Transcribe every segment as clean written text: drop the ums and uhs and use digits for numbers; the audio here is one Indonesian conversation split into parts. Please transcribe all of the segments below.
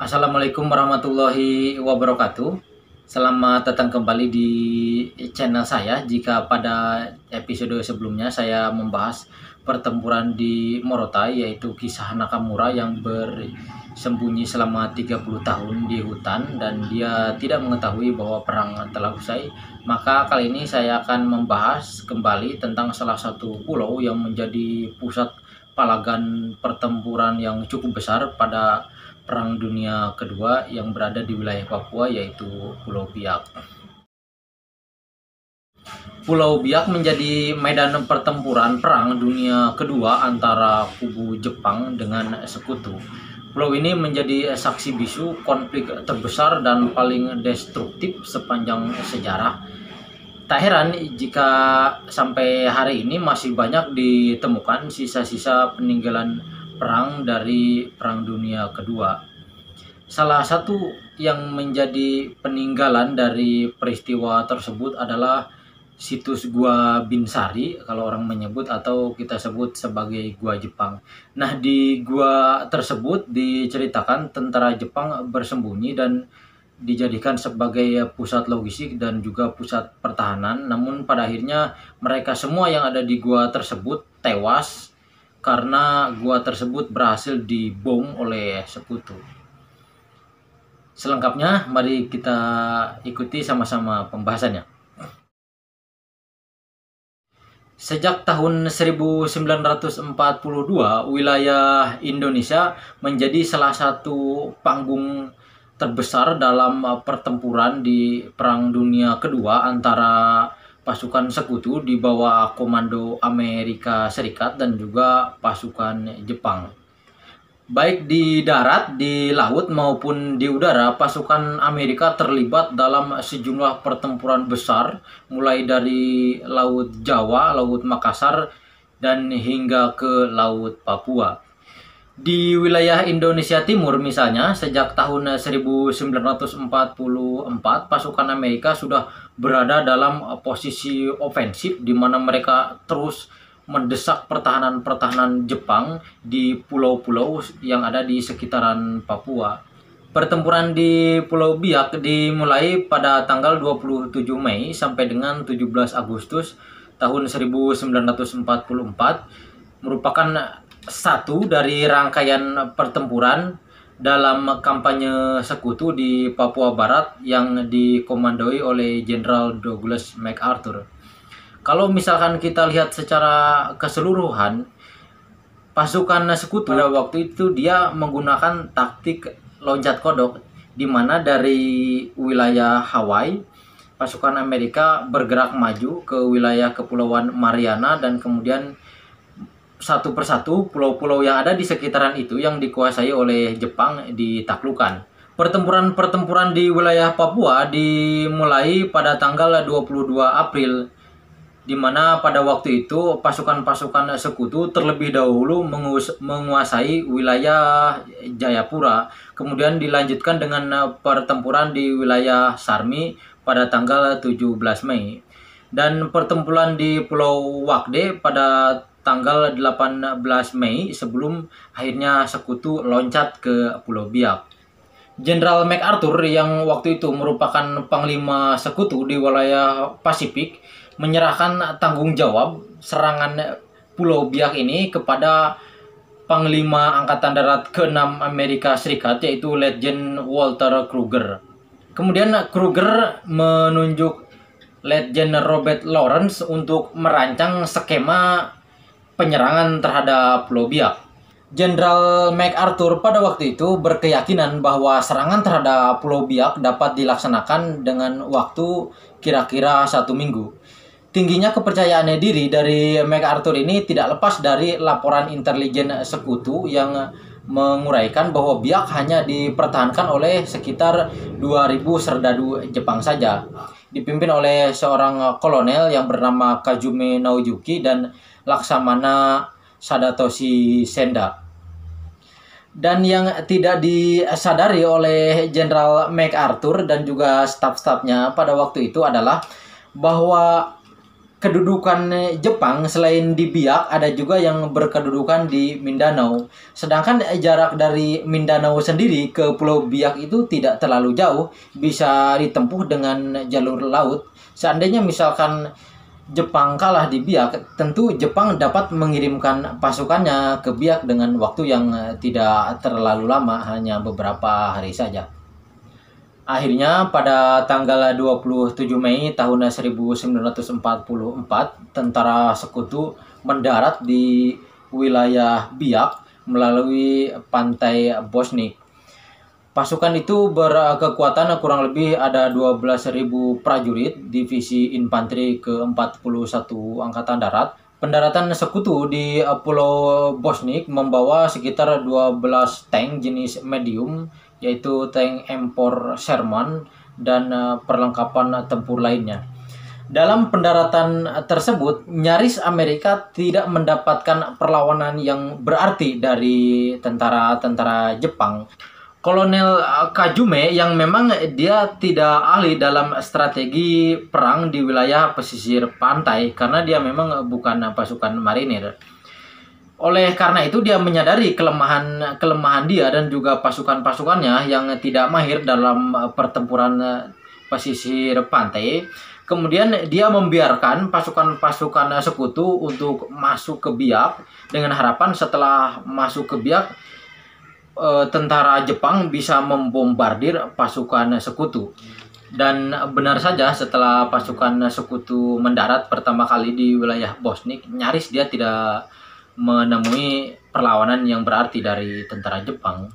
Assalamualaikum warahmatullahi wabarakatuh. Selamat datang kembali di channel saya. Jika pada episode sebelumnya saya membahas pertempuran di Morotai, yaitu kisah Nakamura yang bersembunyi selama 30 tahun di hutan dan dia tidak mengetahui bahwa perang telah usai, maka kali ini saya akan membahas kembali tentang salah satu pulau yang menjadi pusat palagan pertempuran yang cukup besar pada Perang Dunia Kedua yang berada di wilayah Papua, yaitu Pulau Biak. Pulau Biak menjadi medan pertempuran Perang Dunia Kedua antara kubu Jepang dengan sekutu. Pulau ini menjadi saksi bisu konflik terbesar dan paling destruktif sepanjang sejarah. Tak heran jika sampai hari ini masih banyak ditemukan sisa-sisa peninggalan perang dari Perang Dunia Kedua. Salah satu yang menjadi peninggalan dari peristiwa tersebut adalah situs Gua Binsari, kalau orang menyebut, atau kita sebut sebagai Gua Jepang. Nah, di gua tersebut diceritakan tentara Jepang bersembunyi dan dijadikan sebagai pusat logistik dan juga pusat pertahanan. Namun pada akhirnya mereka semua yang ada di gua tersebut tewas karena gua tersebut berhasil dibom oleh sekutu. Selengkapnya mari kita ikuti sama-sama pembahasannya. Sejak tahun 1942, wilayah Indonesia menjadi salah satu panggung terbesar dalam pertempuran di Perang Dunia Kedua antara pasukan sekutu di bawah komando Amerika Serikat dan juga pasukan Jepang. Baik di darat, di laut maupun di udara, pasukan Amerika terlibat dalam sejumlah pertempuran besar, mulai dari Laut Jawa, Laut Makassar, dan hingga ke Laut Papua. Di wilayah Indonesia Timur misalnya, sejak tahun 1944, pasukan Amerika sudah berada dalam posisi ofensif di mana mereka terus mendesak pertahanan-pertahanan Jepang di pulau-pulau yang ada di sekitaran Papua. Pertempuran di Pulau Biak dimulai pada tanggal 27 Mei sampai dengan 17 Agustus tahun 1944, merupakan satu dari rangkaian pertempuran dalam kampanye sekutu di Papua Barat yang dikomandoi oleh Jenderal Douglas MacArthur. Kalau misalkan kita lihat secara keseluruhan, pasukan sekutu pada waktu itu dia menggunakan taktik loncat kodok, di mana dari wilayah Hawaii, pasukan Amerika bergerak maju ke wilayah Kepulauan Mariana dan kemudian satu persatu pulau-pulau yang ada di sekitaran itu yang dikuasai oleh Jepang ditaklukkan. Pertempuran-pertempuran di wilayah Papua dimulai pada tanggal 22 April, di mana pada waktu itu pasukan-pasukan sekutu terlebih dahulu menguasai wilayah Jayapura. Kemudian dilanjutkan dengan pertempuran di wilayah Sarmi pada tanggal 17 Mei. Dan pertempuran di Pulau Wakde pada tanggal 18 Mei sebelum akhirnya sekutu loncat ke Pulau Biak. Jenderal MacArthur yang waktu itu merupakan panglima sekutu di wilayah Pasifik menyerahkan tanggung jawab serangan Pulau Biak ini kepada Panglima Angkatan Darat ke-6 Amerika Serikat, yaitu Letjen Walter Kruger. Kemudian Kruger menunjuk Letjen Robert Lawrence untuk merancang skema penyerangan terhadap Pulau Biak. Jenderal MacArthur pada waktu itu berkeyakinan bahwa serangan terhadap Pulau Biak dapat dilaksanakan dengan waktu kira-kira 1 minggu. Tingginya kepercayaan diri dari MacArthur ini tidak lepas dari laporan intelijen sekutu yang menguraikan bahwa Biak hanya dipertahankan oleh sekitar 2.000 serdadu Jepang saja, dipimpin oleh seorang kolonel yang bernama Kazume Naoyuki dan Laksamana Sadatoshi Senda. Dan yang tidak disadari oleh Jenderal MacArthur dan juga staf-stafnya pada waktu itu adalah bahwa kedudukan Jepang selain di Biak ada juga yang berkedudukan di Mindanao. Sedangkan jarak dari Mindanao sendiri ke Pulau Biak itu tidak terlalu jauh, bisa ditempuh dengan jalur laut. Seandainya misalkan Jepang kalah di Biak, tentu Jepang dapat mengirimkan pasukannya ke Biak dengan waktu yang tidak terlalu lama, hanya beberapa hari saja. Akhirnya pada tanggal 27 Mei tahun 1944, tentara sekutu mendarat di wilayah Biak melalui pantai Bosnik. Pasukan itu berkekuatan kurang lebih ada 12.000 prajurit divisi infanteri ke-41 Angkatan Darat. Pendaratan sekutu di Pulau Bosnik membawa sekitar 12 tank jenis medium, yaitu tank M4 Sherman dan perlengkapan tempur lainnya. Dalam pendaratan tersebut, nyaris Amerika tidak mendapatkan perlawanan yang berarti dari tentara-tentara Jepang. Kolonel Kajume yang memang dia tidak ahli dalam strategi perang di wilayah pesisir pantai karena dia memang bukan pasukan marinir. Oleh karena itu dia menyadari kelemahan dia dan juga pasukan-pasukannya yang tidak mahir dalam pertempuran pesisir pantai. Kemudian dia membiarkan pasukan-pasukan sekutu untuk masuk ke Biak dengan harapan setelah masuk ke Biak tentara Jepang bisa membombardir pasukan sekutu. Dan benar saja setelah pasukan sekutu mendarat pertama kali di wilayah Bosnik, nyaris dia tidak menemui perlawanan yang berarti dari tentara Jepang.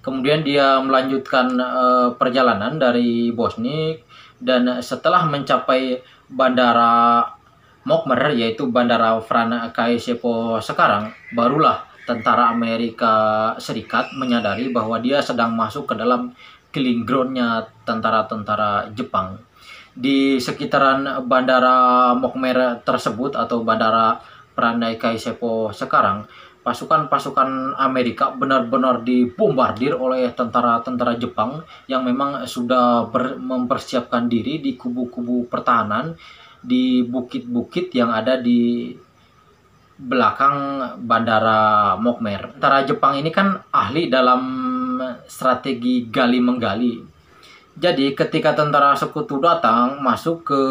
Kemudian dia melanjutkan perjalanan dari Bosnik dan setelah mencapai bandara Mokmer, yaitu bandara Franz Kaisepo sekarang, barulah tentara Amerika Serikat menyadari bahwa dia sedang masuk ke dalam killing ground-nya tentara-tentara Jepang. Di sekitaran bandara Mokmer tersebut atau bandara Franz Kaisepo sekarang, pasukan-pasukan Amerika benar-benar dibombardir oleh tentara-tentara Jepang yang memang sudah mempersiapkan diri di kubu-kubu pertahanan di bukit-bukit yang ada di belakang bandara Mokmer. Tentara Jepang ini kan ahli dalam strategi gali menggali. Jadi ketika tentara sekutu datang masuk ke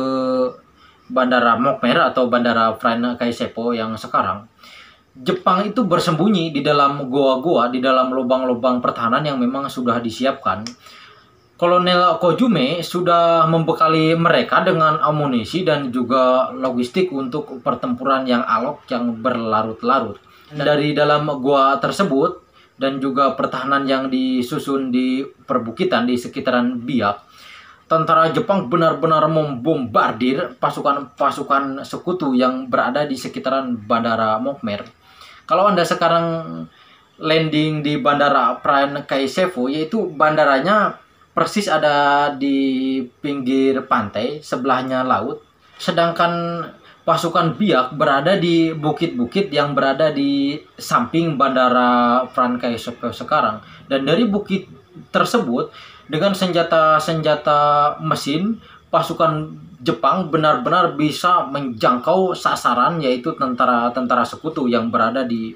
bandara Mokmer atau bandara Franz Kaisepo yang sekarang, Jepang itu bersembunyi di dalam goa-goa, di dalam lubang-lubang pertahanan yang memang sudah disiapkan. Kolonel Kojume sudah membekali mereka dengan amunisi dan juga logistik untuk pertempuran yang alot yang berlarut-larut. Dari dalam gua tersebut dan juga pertahanan yang disusun di perbukitan di sekitaran Biak, tentara Jepang benar-benar membombardir pasukan-pasukan sekutu yang berada di sekitaran bandara Mokmer. Kalau Anda sekarang landing di bandara Franz Kaisepo, yaitu bandaranya persis ada di pinggir pantai, sebelahnya laut. Sedangkan pasukan Biak berada di bukit-bukit yang berada di samping bandara Franz Kaisepo sekarang. Dan dari bukit tersebut, dengan senjata-senjata mesin, pasukan Jepang benar-benar bisa menjangkau sasaran, yaitu tentara-tentara sekutu yang berada di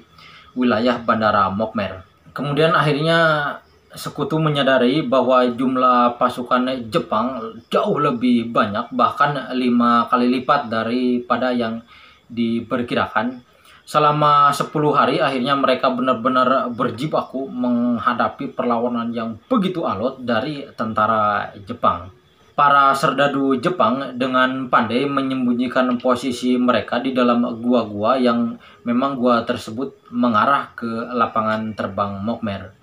wilayah bandara Mokmer. Kemudian akhirnya sekutu menyadari bahwa jumlah pasukan Jepang jauh lebih banyak, bahkan 5 kali lipat daripada yang diperkirakan. Selama 10 hari akhirnya mereka benar-benar berjibaku menghadapi perlawanan yang begitu alot dari tentara Jepang. Para serdadu Jepang dengan pandai menyembunyikan posisi mereka di dalam gua-gua yang memang gua tersebut mengarah ke lapangan terbang Mokmer.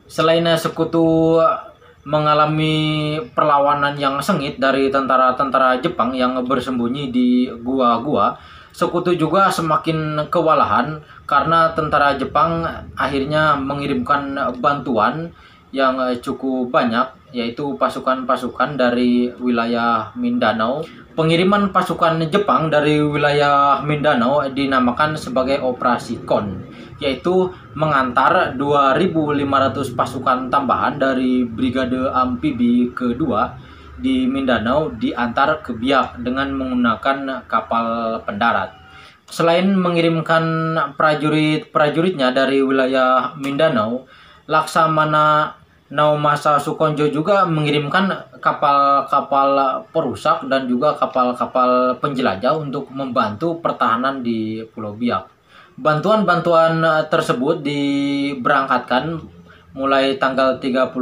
Selain sekutu mengalami perlawanan yang sengit dari tentara-tentara Jepang yang bersembunyi di gua-gua, sekutu juga semakin kewalahan karena tentara Jepang akhirnya mengirimkan bantuan yang cukup banyak, yaitu pasukan-pasukan dari wilayah Mindanao. Pengiriman pasukan Jepang dari wilayah Mindanao dinamakan sebagai Operasi Kon, yaitu mengantar 2.500 pasukan tambahan dari Brigade Amfibi kedua di Mindanao diantar ke Biak dengan menggunakan kapal pendarat. Selain mengirimkan prajurit-prajuritnya dari wilayah Mindanao, Laksamana Naomasa Sukonjo juga mengirimkan kapal-kapal perusak dan juga kapal-kapal penjelajah untuk membantu pertahanan di Pulau Biak. Bantuan-bantuan tersebut diberangkatkan mulai tanggal 31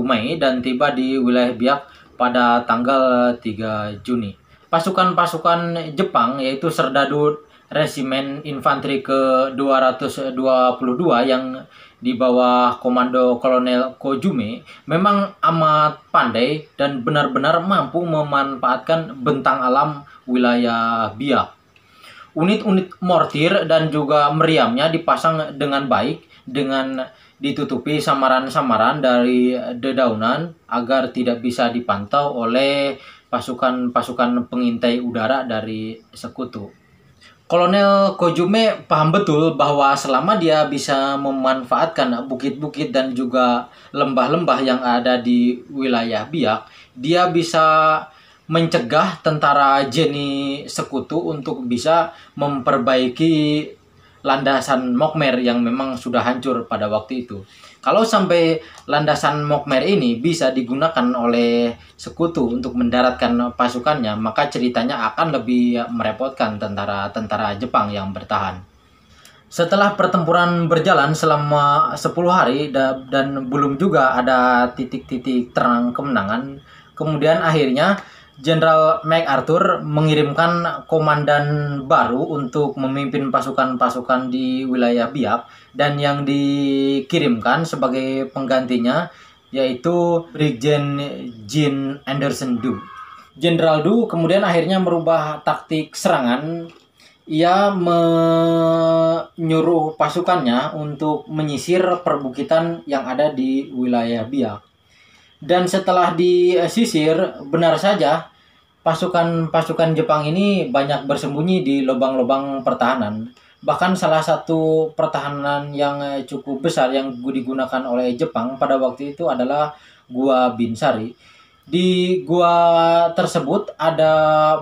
Mei dan tiba di wilayah Biak pada tanggal 3 Juni. Pasukan-pasukan Jepang yaitu Serdadu Resimen Infanteri ke-222 yang di bawah komando Kolonel Kojume memang amat pandai dan benar-benar mampu memanfaatkan bentang alam wilayah Biak. Unit-unit mortir dan juga meriamnya dipasang dengan baik dengan ditutupi samaran-samaran dari dedaunan agar tidak bisa dipantau oleh pasukan-pasukan pengintai udara dari sekutu. Kolonel Kojume paham betul bahwa selama dia bisa memanfaatkan bukit-bukit dan juga lembah-lembah yang ada di wilayah Biak, dia bisa mencegah tentara Jenny sekutu untuk bisa memperbaiki landasan Mokmer yang memang sudah hancur pada waktu itu. Kalau sampai landasan Mokmer ini bisa digunakan oleh sekutu untuk mendaratkan pasukannya, maka ceritanya akan lebih merepotkan tentara-tentara Jepang yang bertahan. Setelah pertempuran berjalan selama 10 hari dan belum juga ada titik-titik terang kemenangan, kemudian akhirnya Jenderal MacArthur mengirimkan komandan baru untuk memimpin pasukan-pasukan di wilayah Biak, dan yang dikirimkan sebagai penggantinya yaitu Brigjen Jean Anderson Du. Jenderal Du kemudian akhirnya merubah taktik serangan. Ia menyuruh pasukannya untuk menyisir perbukitan yang ada di wilayah Biak. Dan setelah disisir, benar saja pasukan-pasukan Jepang ini banyak bersembunyi di lubang-lubang pertahanan. Bahkan salah satu pertahanan yang cukup besar yang digunakan oleh Jepang pada waktu itu adalah Gua Binsari. Di gua tersebut ada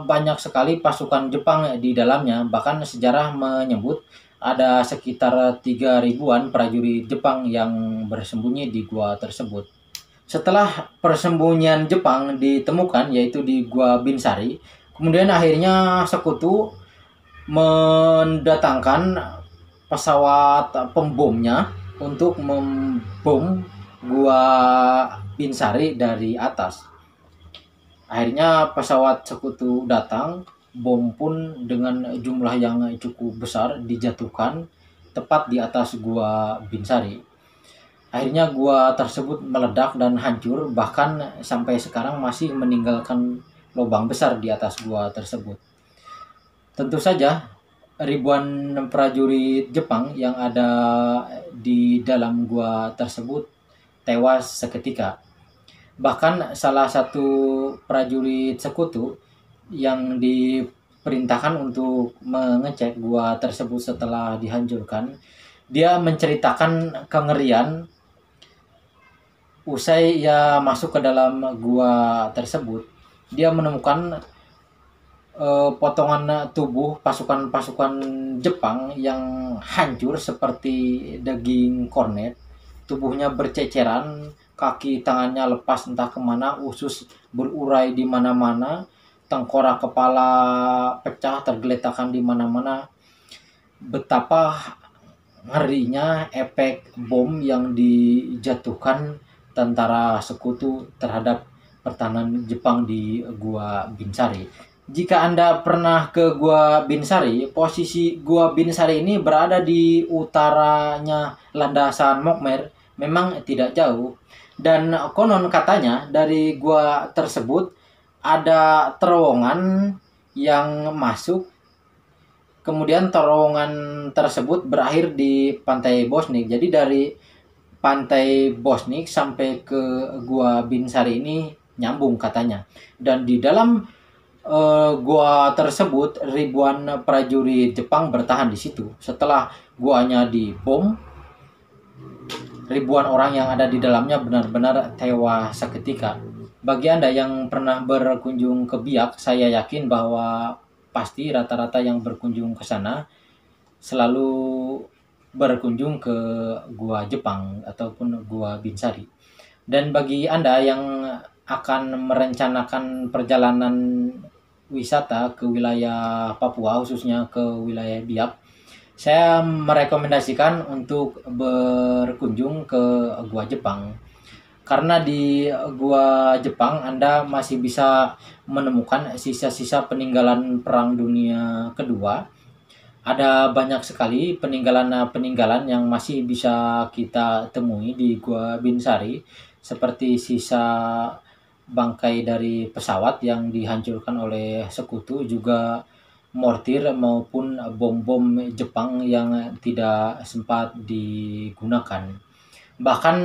banyak sekali pasukan Jepang di dalamnya. Bahkan sejarah menyebut ada sekitar 3.000-an prajurit Jepang yang bersembunyi di gua tersebut. Setelah persembunyian Jepang ditemukan yaitu di Gua Binsari, kemudian akhirnya sekutu mendatangkan pesawat pembomnya untuk membom Gua Binsari dari atas. Akhirnya pesawat sekutu datang, bom pun dengan jumlah yang cukup besar dijatuhkan tepat di atas Gua Binsari. Akhirnya gua tersebut meledak dan hancur, bahkan sampai sekarang masih meninggalkan lubang besar di atas gua tersebut. Tentu saja ribuan prajurit Jepang yang ada di dalam gua tersebut tewas seketika. Bahkan salah satu prajurit sekutu yang diperintahkan untuk mengecek gua tersebut setelah dihancurkan, dia menceritakan kengerian usai ia masuk ke dalam gua tersebut. Dia menemukan potongan tubuh pasukan-pasukan Jepang yang hancur seperti daging kornet. Tubuhnya berceceran, kaki tangannya lepas entah kemana, usus berurai di mana-mana, tengkorak kepala pecah tergeletakkan di mana-mana. Betapa ngerinya efek bom yang dijatuhkan tentara sekutu terhadap pertahanan Jepang di Gua Binsari. Jika Anda pernah ke Gua Binsari, posisi Gua Binsari ini berada di utaranya landasan Mokmer, memang tidak jauh. Dan konon katanya dari gua tersebut ada terowongan yang masuk, kemudian terowongan tersebut berakhir di Pantai Bosnik. Jadi dari Pantai Bosnik sampai ke Gua Binsari ini nyambung katanya. Dan di dalam gua tersebut ribuan prajurit Jepang bertahan di situ. Setelah guanya dibom, ribuan orang yang ada di dalamnya benar-benar tewas seketika. Bagi Anda yang pernah berkunjung ke Biak, saya yakin bahwa pasti rata-rata yang berkunjung ke sana selalu berkunjung ke Gua Jepang ataupun Gua Binsari. Dan bagi Anda yang akan merencanakan perjalanan wisata ke wilayah Papua, khususnya ke wilayah Biak, saya merekomendasikan untuk berkunjung ke Gua Jepang. Karena di Gua Jepang Anda masih bisa menemukan sisa-sisa peninggalan Perang Dunia Kedua. Ada banyak sekali peninggalan-peninggalan yang masih bisa kita temui di Gua Binsari, seperti sisa bangkai dari pesawat yang dihancurkan oleh sekutu, juga mortir maupun bom-bom Jepang yang tidak sempat digunakan. Bahkan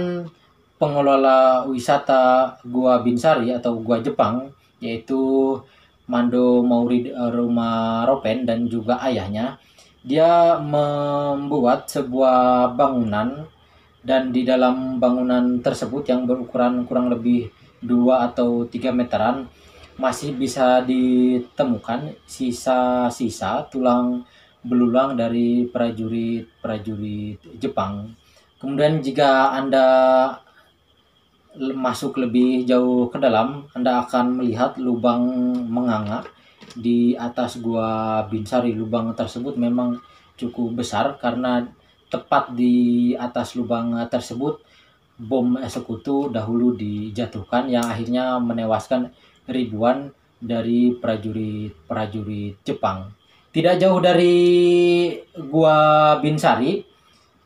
pengelola wisata Gua Binsari atau Gua Jepang, yaitu Mando Maurid Rumaropen dan juga ayahnya, dia membuat sebuah bangunan, dan di dalam bangunan tersebut yang berukuran kurang lebih 2 atau 3 meteran masih bisa ditemukan sisa-sisa tulang belulang dari prajurit-prajurit Jepang. Kemudian jika Anda masuk lebih jauh ke dalam, Anda akan melihat lubang menganga di atas Gua Binsari. Lubang tersebut memang cukup besar karena tepat di atas lubang tersebut bom sekutu dahulu dijatuhkan yang akhirnya menewaskan ribuan dari prajurit-prajurit Jepang. Tidak jauh dari Gua Binsari,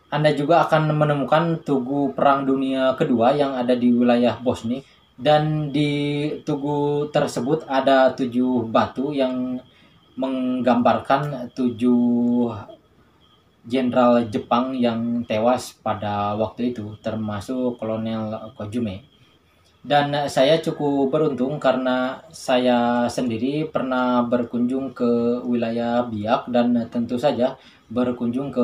Anda juga akan menemukan Tugu Perang Dunia Kedua yang ada di wilayah Bosni, dan di tugu tersebut ada 7 batu yang menggambarkan 7 jenderal Jepang yang tewas pada waktu itu, termasuk Kolonel Kojume. Dan saya cukup beruntung karena saya sendiri pernah berkunjung ke wilayah Biak dan tentu saja berkunjung ke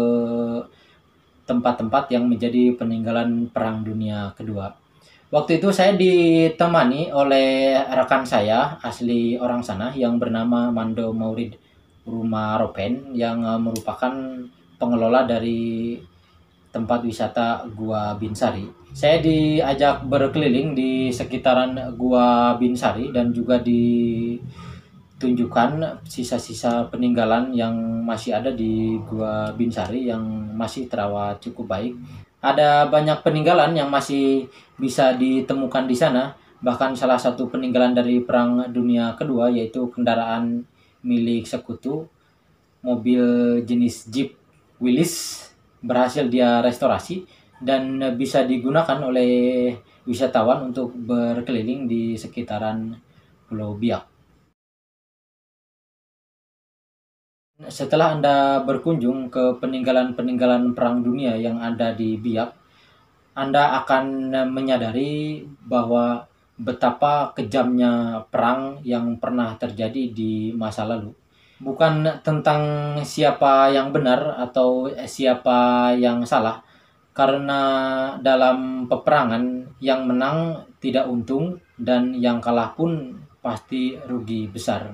tempat-tempat yang menjadi peninggalan Perang Dunia Kedua. Waktu itu saya ditemani oleh rekan saya asli orang sana yang bernama Mando Maurid Rumaropen, yang merupakan pengelola dari tempat wisata Gua Binsari. Saya diajak berkeliling di sekitaran Gua Binsari dan juga ditunjukkan sisa-sisa peninggalan yang masih ada di Gua Binsari yang masih terawat cukup baik. Ada banyak peninggalan yang masih bisa ditemukan di sana. Bahkan salah satu peninggalan dari Perang Dunia Kedua yaitu kendaraan milik sekutu, mobil jenis Jeep Willys, berhasil dia restorasi dan bisa digunakan oleh wisatawan untuk berkeliling di sekitaran Pulau Biak. Setelah Anda berkunjung ke peninggalan-peninggalan Perang Dunia yang ada di Biak, Anda akan menyadari bahwa betapa kejamnya perang yang pernah terjadi di masa lalu. Bukan tentang siapa yang benar atau siapa yang salah, karena dalam peperangan yang menang tidak untung dan yang kalah pun pasti rugi besar.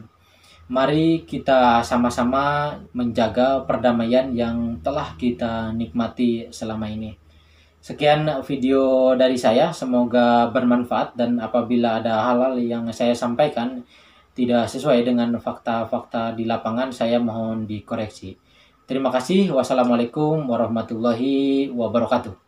Mari kita sama-sama menjaga perdamaian yang telah kita nikmati selama ini. Sekian video dari saya, semoga bermanfaat, dan apabila ada hal-hal yang saya sampaikan tidak sesuai dengan fakta-fakta di lapangan, saya mohon dikoreksi. Terima kasih. Wassalamualaikum warahmatullahi wabarakatuh.